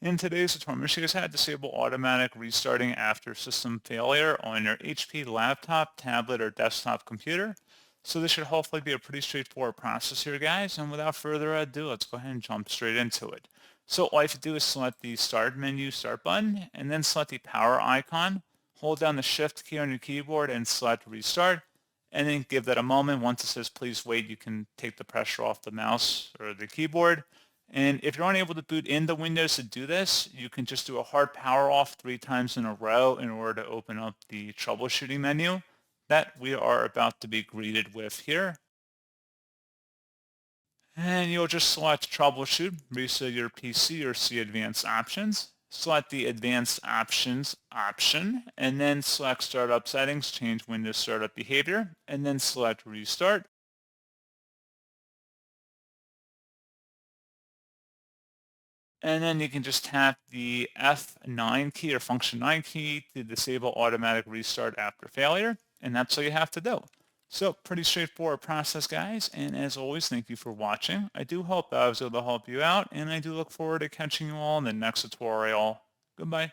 In today's tutorial, I'm show you guys how to disable automatic restarting after system failure on your HP laptop, tablet, or desktop computer. So this should hopefully be a pretty straightforward process here, guys. And without further ado, let's go ahead and jump straight into it. So all you have to do is select the Start menu, Start button, and then select the power icon. Hold down the Shift key on your keyboard and select Restart. And then give that a moment. Once it says please wait, you can take the pressure off the mouse or the keyboard. And if you're unable to boot into Windows to do this, you can just do a hard power off 3 times in a row in order to open up the troubleshooting menu that we are about to be greeted with here. And you'll just select Troubleshoot, reset your PC, or see Advanced Options. Select the Advanced Options option, and then select Startup Settings, change Windows startup behavior, and then select Restart. And then you can just tap the F9 key or function 9 key to disable automatic restart after failure. And that's all you have to do. So pretty straightforward process, guys. And as always, thank you for watching. I do hope that I was able to help you out, and I do look forward to catching you all in the next tutorial. Goodbye.